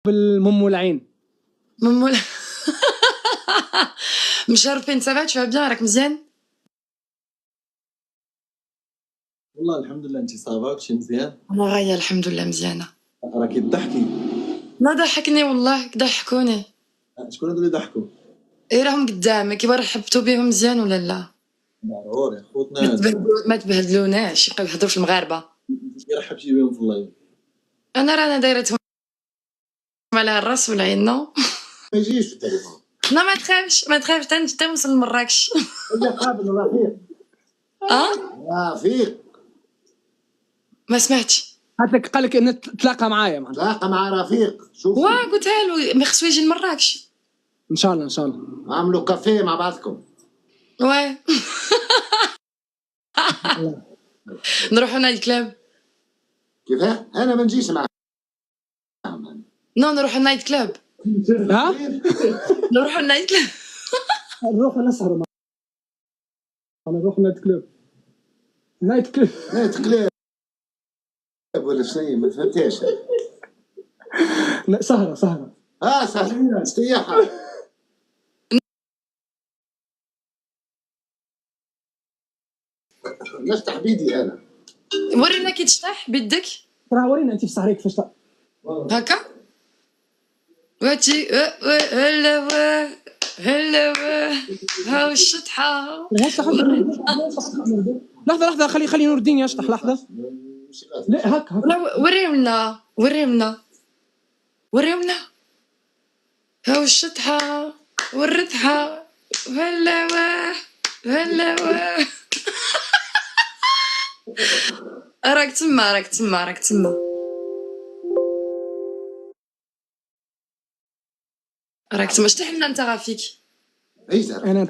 بالمم العين. ممول مشرفين سافا tu vas bien راك مزيان؟ والله الحمد لله. انت صافا كلشي مزيان؟ انا غايه الحمد لله مزيانه. راكي تضحكي. ما ضحكني والله ضحكوني. شكون هادو اللي ضحكوا؟ ايه راهم قدامك كيما رحبتوا بهم مزيان ولا لا؟ ضروري خوتنا. ما تبهدلوناش يبقاو يهضروا في المغاربه. كي رحبتي بهم في اللايف. انا رانا دايرتهم على الراس والعين نو. ما يجيش في التليفون. لا ما تخافش ما تخافش تنوصل لمراكش. اللي قابل رفيق. رفيق. ما سمعتش. قال لك ان تلاقى معايا معناتها. تلاقى مع رفيق. شوف قلتها له ما خصو يجي لمراكش. ان شاء الله ان شاء الله. عملوا كافيه مع بعضكم. واه نروحوا نايت كلاب. كيفاه؟ انا ما نجيش معاك. نروحوا نايت كلاب. ها نروحوا نايت كلاب. نروح نسهروا نروح نايت كلوب. نايت كلوب نايت كلاب ولا شنو ما فهمتهاش. سهرة سهرين استياحة. نفتح بيدي انا. ورينا كي تشطح بيدك. راه ورينا انت في سهريك كيفاش هكا واتي هلا هلا هاو الشطحة. لحظة خلي نور الدين يشطح لحظة. لا هكا وريونا هاو الشطحة والرتحة هلا راك تما شطح لنا انت غافيك. انا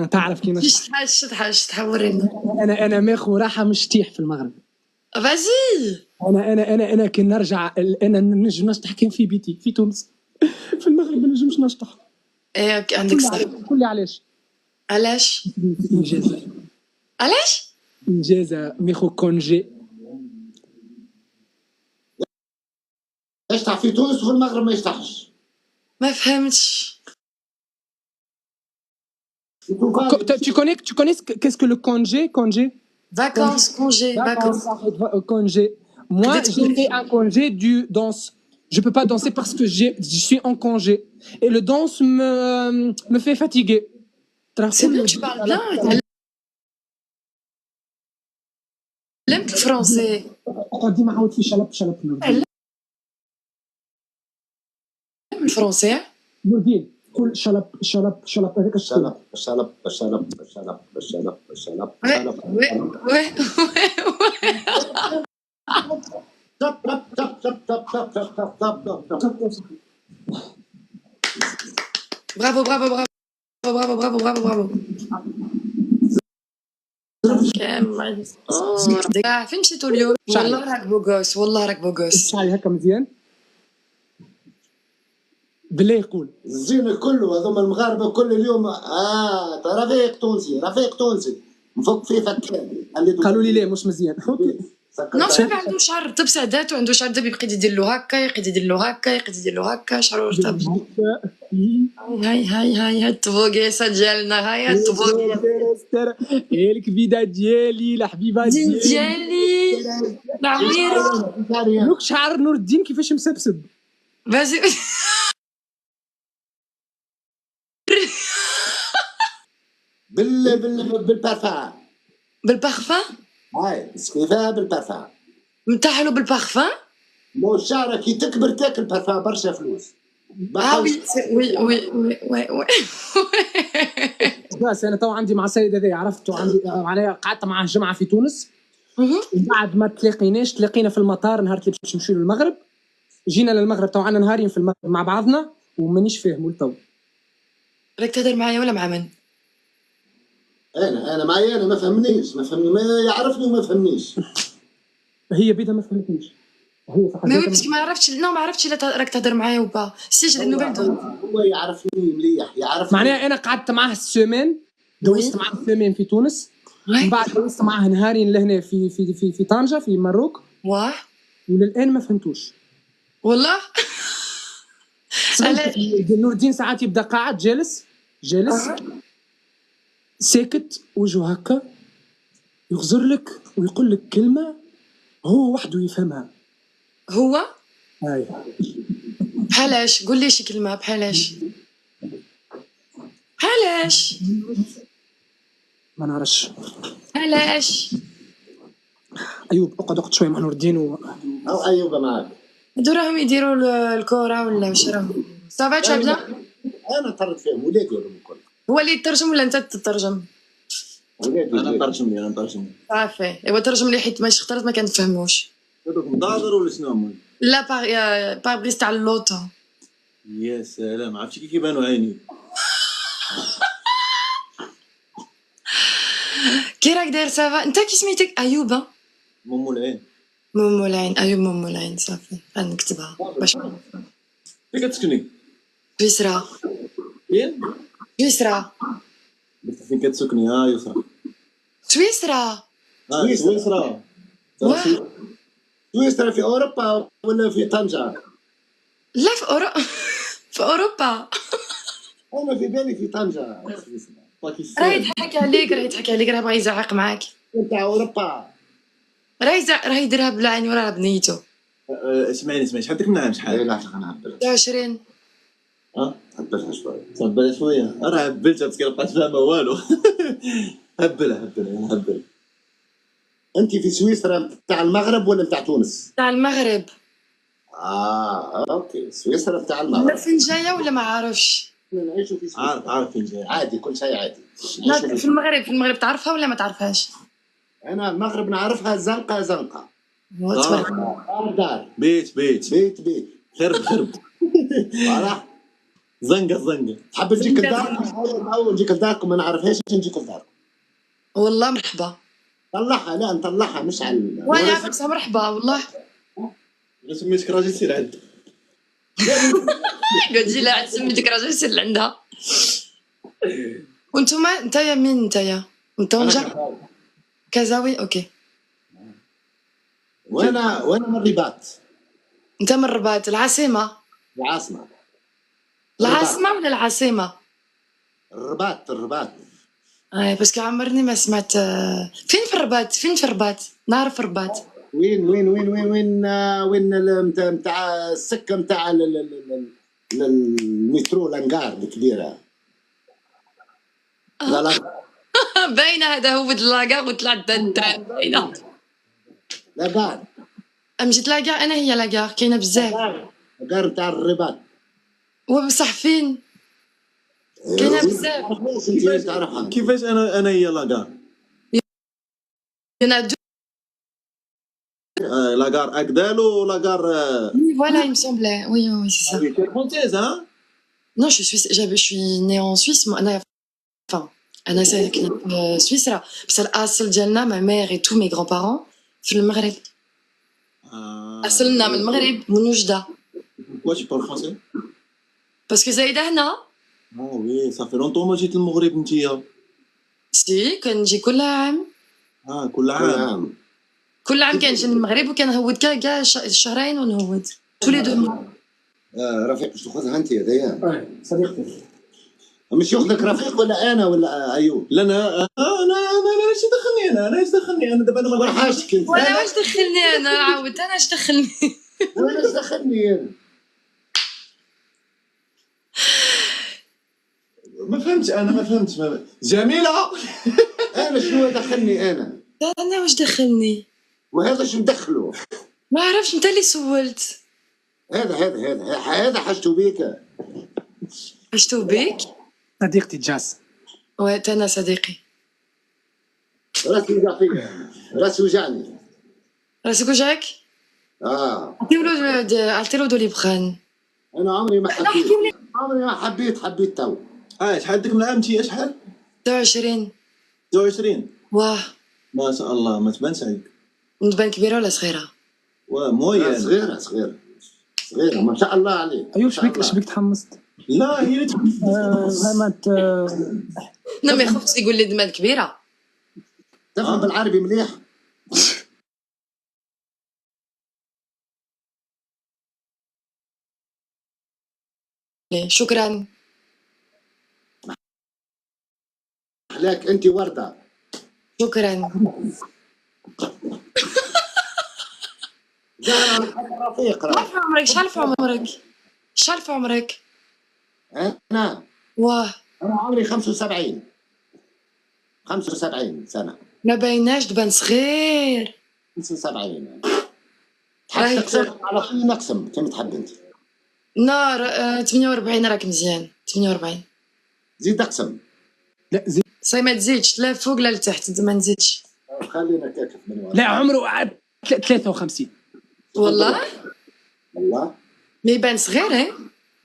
تعرف كي الشطحة ورينا. انا ماخو راحة مش تيح في المغرب. فازي انا كي نرجع انا نجم نشطح كان في بيتي في تونس. في المغرب ما نجمش نشطح. ايه عندك صح. قول لي علاش انجازة علاش ميخو كونجي. يشطح في تونس وفي المغرب ما يشطحش. ما فهمتش. Tu connais qu'est-ce que le congé? Vacances, congé, vacances. Congé. Moi, j'ai fait un congé du danse. Je peux pas danser parce que je suis en congé. Et le danse me fait fatiguer. C'est bien, tu parles bien. تعلمت الفرنسي. ديما عاود في شلب. الفرنسي. نوردين كل شلب هذاك شلب. برافو فين مشيتوا اليوم؟ والله راك بوغوس. شعري هكا مزيان بالله يقول الزين كله هذوما المغاربه كل اليوم رفيق تونسي نفك فيه فكان. قالوا لي ليه مش مزيان. اوكي شوف عنده شعر طب سادات وعنده شعر دابا يبقى يدير له هكا شعره رطب. هاي الطبوقيسه ديالنا هاي الطبوقيسه الكبيده ديالي الحبيبه ديالي العويره. لوك شعر نور الدين كيفاش مسبسب. فازي بالبارفان. هاي سكيفاه بالبارفان نتاحلو بالبارفان. مو الشعره كي تكبر تاكل بارفان برشا فلوس. وي بس انا تو عندي مع السيد هذا عرفته عندي معناها قعدت معاه جمعه في تونس. وبعد ما تلاقينا في المطار نهار اللي باش نمشيو للمغرب. جينا للمغرب تو عندنا نهارين في المغرب مع بعضنا ومانيش فاهم لتو. راك تهدر معايا ولا مع من؟ انا معايا انا ما فهمنيش ما يعرفني وما فهمنيش. هي بيدها ما فهمتنيش. هي باسكو ما عرفتش لا راك تهدر معايا وبا سيج النوبل. هو يعرفني مليح يعرفني. معناها انا قعدت معاه السيمين دوزت معاه السيمين في تونس. من بعد دوزت معاه نهارين لهنا في طنجة في مروك. واه وللان ما فهمتوش والله. علاش؟ نور الدين ساعات يبدا قاعد جالس ساكت، وجهه هكا يغزر لك ويقول لك كلمه هو وحده يفهمها. هو هاي بحالاش؟ قول لي شي كلمه بحالاش ما نعرفش. علاش؟ ايوب اقعد شويه مع نور الدين او ايوب معاك. هادو راهم يديروا الكره ولا واش راهم؟ صافا تشابنا. انا طرد فيهم ولادي ولا الكل. هو اللي يترجم ولا انت تترجم؟ ولادي انا نترجم لي صافي ايوا ترجم لي حيت ماشي اخترت ما كنفهموش. هذوك مضاضر ولا شنو هما؟ لا باغ بريس تاع اللوطو. يا سلام، عرفتي كي كيبانوا عيني. كي راك داير صافا؟ انت كي سميتك؟ ايوب مومو العين. مومو العين. ايوب مومو العين. صافي غنكتبها باش فين كتسكني؟ سويسرا. فين؟ سويسرا. فين كتسكني؟ يسرا. سويسرا. سويسرا. واه. سويسرا في اوروبا ولا في طنجة؟ لا في في اوروبا. انا في بالي في طنجة. راه يضحك عليك راه بغا يزعق معاك. نتاع اوروبا. راه يديرها بلا عين ولا بنيته. اسمعني شحال ديك النعام شحال؟ لا غنعبر. 20. عبرها شوية. تبل شويه، راه عبلتها بس كنبقى تفهمها والو. هبلها. انت في سويسرا بتاع المغرب ولا بتاع تونس؟ تاع المغرب. اوكي، سويسرا بتاع لا المغرب. فين جايه ولا ما عارفش؟ نعيشوا في سويسرا. عارف فين جاي. عادي، كل شيء عادي. لا في المغرب تعرفها ولا ما تعرفهاش؟ انا المغرب نعرفها زنقة. تبارك دار. بيت خرب. فوالا. زنقه. تحب نجيك لداركم او نجيك لداركم؟ ما نعرفهاش نجيك لداركم. والله مرحبا. طلعها، لا نطلعها مش على وانا نفسها مرحبا والله. الا سميتك راجل سير عند. قلت لا عاد سميتك راجل سير لعندها. وانتوما نتايا مين نتايا؟ من طنجة؟ كازاوي. اوكي. وانا من الرباط. انت من الرباط العاصمة؟ العاصمة ولا العاصمة؟ الرباط. باسكو عمرني ما سمعت. فين في الرباط؟ نعرف الرباط. وين نتاع السكة نتاع المترو لانقار الكبيرة. لا باينة هذا هو لاكار وطلع التران باينة. لاقار. مشيت لاكار انا، هي لاكار كاينة بزاف. لاقار نتاع الرباط. وبصح فين؟ كاينة بزاف. كيفاش انا هي لاكار؟ كاينة لاكار اكدال ولاكار. فوالا il me semblait. Oui, c'est ça. Tu es française, hein? Non, je suis née en Suisse. moi. أنا ساكنة في سويسرا، بس الأصل ديالنا ما مير et tous mes grands-parents في المغرب. أصلنا من المغرب، من وجدة. Pourquoi tu parles français? باسكو زايدة هنا. وي صافي لونطون ما جيت للمغرب نتيا. سي كنجي كل عام. كل عام كنجي للمغرب وكنهود كاع شهرين ونهود tous les 2 mois. رفيق باش تاخذها انت هذايا؟ صديقتي. مش ياخذك رفيق ولا انا ولا ايوب؟ لا انا ايش دخلني انا دابا انا ما نروحش كنت. وانا واش دخلني انا عاود انا اش دخلني؟ وانا اش دخلني انا؟ ما فهمتش جميلة. انا شنو دخلني انا واش دخلني؟ وهذا شو مدخله؟ ما عرفتش انت اللي سولت. هذا حاجته بيك. حاجته بيك؟ صديقتي جاس. انا صديقي. راسي وجعني. راسك وجعك؟ عطيلو دو ليبخان. انا عمري ما حبيت تو. شحال ديك من عام انتي؟ شحال؟ 29. 29. واه ما شاء الله، ما تبانش عليك. نبان كبيرة ولا صغيرة؟ موين. صغيرة ما شاء الله عليك. ايوه شبيك تحمست؟ لا هي اللي زعما لا ما يخافش يقول لي دمات كبيرة. تفهم بالعربي مليح. شكرا. عليك انت ورده. شكرا. زهرة رفيق شحال في عمرك؟ شحال في عمرك؟ انا واه عمري 75 سنه. ما بايناش تبان صغير. 75 تحب تقسم على طول نقسم كما تحب انت. نار 48 راك مزيان. 48 زيد اقسم. لا زيد. صاي ما تزيدش لا فوق لا لتحت ما نزيدش. خلينا كاكف من ورا. لا عمره 53. والله والله ما يبان صغير هي.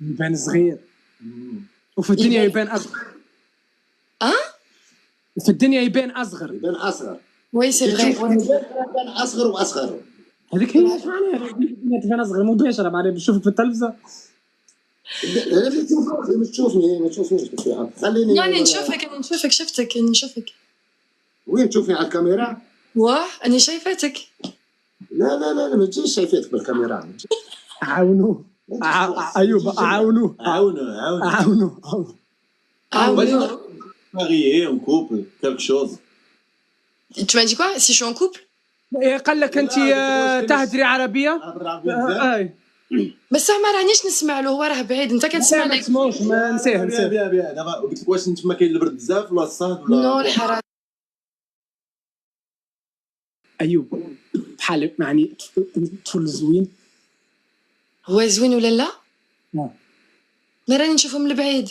يبان صغير وفي الدنيا يبان اصغر. في الدنيا يبان اصغر. يبان اصغر. وي سي فغي. يبان اصغر واصغر. هذيك هي ايش معناها الدنيا تبان اصغر مباشره معناها بنشوفك في التلفزه. ما تشوفنيش خليني يعني نشوفك شفتك. وين تشوفني على الكاميرا؟ واه اني شايفاتك. لا ما تجيش شايفاتك بالكاميرا. عاونوه ايوب عاونوه. Marié, en couple, quelque chose. Tu m'as dit quoi si je suis en couple? قال لك انت تهدري عربيه. اي بس ما رانيش نسمع له هو راه بعيد انت كتسمع ما لك. تسمعوش ما نساه بيان دابا قلت لك واش انت ما كاين البرد بزاف ولا الصهد ولا نو الحراره. ايوب بحال يعني طفل زوين. هو زوين ولا لا؟ نعم. ما راني نشوفه من البعيد.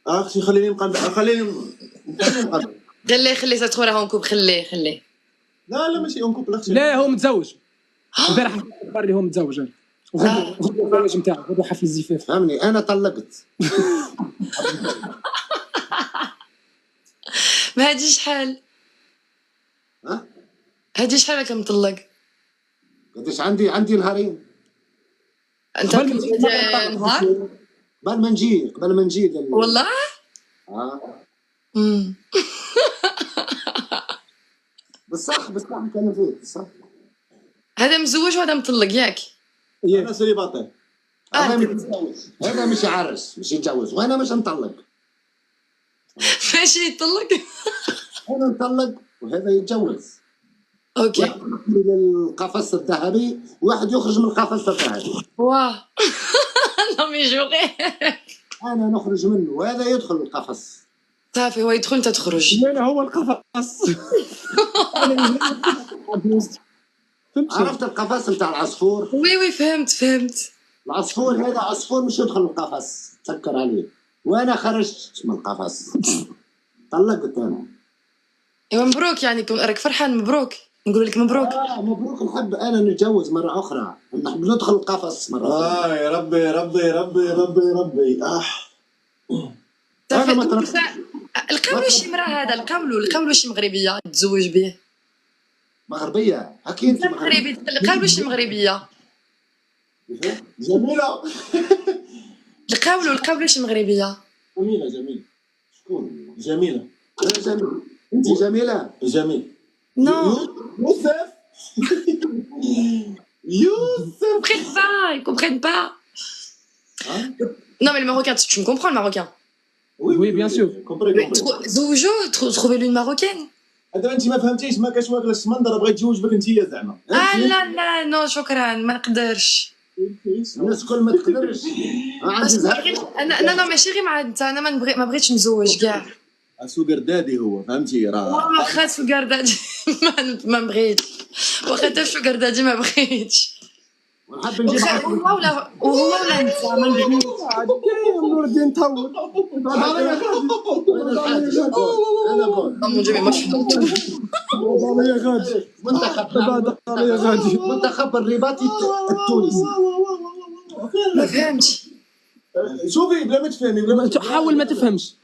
اختي خليني خليه تدخل راه اون كوب خليه. لا ماشي اون كوبل اختي. لا هو متزوج. امبارح اخبر لي هو متزوج. غدو الزواج نتاعو غدو حفل الزفاف. فهمني انا طلقت. ما هادي شحال؟ هادي شحال راك مطلق؟ قداش عندي نهارين. انت نهار؟ قبل ما نجي والله؟ بصح كان فيه بصح. هذا مزوج وهذا مطلق ياك؟ انا سليباتير. هذا متزوج هذا مش عرس مش يتجوز وانا مش نطلق. ماشي يطلق؟ انا نطلق وهذا يتجوز. اوكي. واحد يدخل القفص الذهبي وواحد يخرج من القفص الذهبي. واه نو مي جوغي. انا نخرج منه وهذا يدخل القفص. صافي هو يدخل انت تخرج. لا هو القفص. عرفت القفص نتاع العصفور؟ وي فهمت. العصفور هذا عصفور مش يدخل القفص تسكر عليه وانا خرجت من القفص. طلقت انا. ايوا مبروك يعني راك فرحان مبروك نقول لك مبروك. مبروك. نحب انا نتجوز مره اخرى نحب ندخل القفص مره اخرى. يا ربي القولوا شي مراه هذا القولوا شي مغربيه تزوج به. مغربيه هكا انت مغربي القولوا شي مغربيه. جميله. القولوا شي مغربيه. جميله شكون جميله؟ انا جميل. انت جميله. جميل. Non. Youssef. Ils comprennent pas. Hein? Non mais le marocain, tu me comprends le marocain? Oui, bien sûr. زوجو trouvez-lui une marocaine. دابا انت ما فهمتيش ما كاش واكله السمندره بغيت تزوج بك انت زعما. لا نو شكرا ما نقدرش. الناس الكل ما تقدرش. انا ماشي غير مع انت انا ما بغيتش نزوج كاع. سوغر دادي هو فهمتي راه. واخا سوغر دادي ما بغيتش. واخا تا سوغر دادي ما بغيتش. ونحب نجيب وهو ولا انت ما بغيتش. نور الدين تهور. انا قول مون ديو ما منتخب الرباطي التونسي. ما فهمتش. شوفي بلا ما تفهمي حاول ما تفهمش.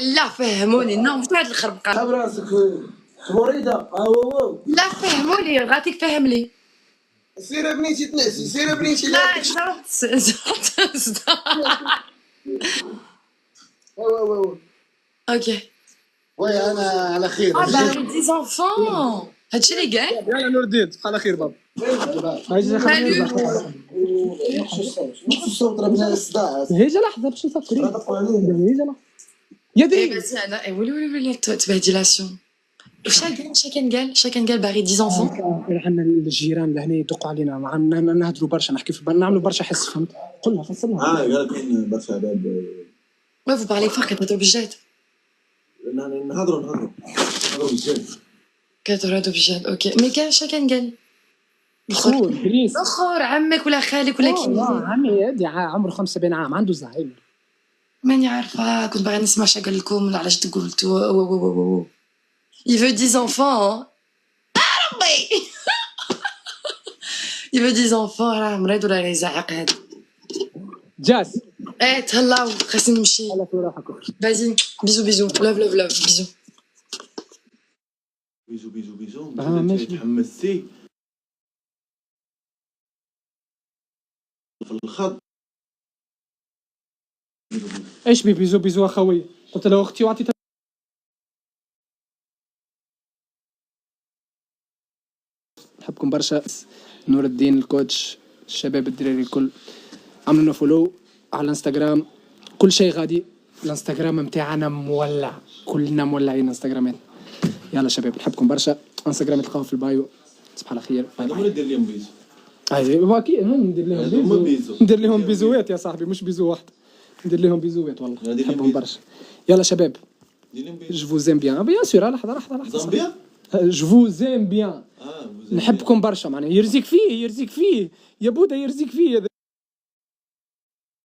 لا فهموني نو في هاد الخربقه. حاب راسك مريضه. لا فهموني غاتيك فهم لي. سير بنيتي تنعسي سير بنيتي. لا اوكي. وي انا على خير. دي زونفون هادشي اللي كاع. يلا نور الدين على خير بابا. نص الصوت راه من الصداع. هيجا لحظه باش نفكر. هيجا لحظه يا دري. vas-y انا ولي تبهدلاسيون. شكن قال باغي 10 enfants. عندنا الجيران لهنا يدقوا علينا نهضروا برشا نحكي في نعملوا برشا حس فهمت. قلنا فصلنا. قال لك كاين برشا عباد. Ouais, vous parlez fort كتهضروا بالجد. نهضروا بالجد. كتهضروا بالجد اوكي. مي كان شكن قال. اخوه بريس. اخر عمك ولا خالك ولا كي. عمي هادي عمره 75 عام عنده زهايمر. ماني عارفه كنت باغي نسمع شا قال لكم علاش قلتوا. Il veut 10 enfants hein. ربي. Il veut 10 enfants راه مريض ولا يزعق هذا. جاس. تهلاو خاصني نمشي. Vas-y bisous love bisous. بيزو ماشي. تحمستي في الخط. ايش بيزو اخوي قلت له اختي وعطيتها نحبكم برشا. نور الدين الكوتش الشباب الدراري الكل عملوا لنا فولو على الانستغرام كل شيء غادي. الانستغرام متاعنا مولع كلنا مولعين انستغرامات. يلا شباب نحبكم برشا. انستغرام تلقاوه في البايو. تصبح على خير. انا ندير لهم بيزو. هو اكيد ندير لهم بيزو. ندير لهم بيزوات يا صاحبي مش بيزو واحد. ندير لهم بيزوات والله نحبهم برشا. يلا شباب جو فوز ام بيان. بيان سور لحظه زامبيا جو فوز ام بيان. نحبكم برشا معناها يرزيك فيه يا بودا يرزيك فيه.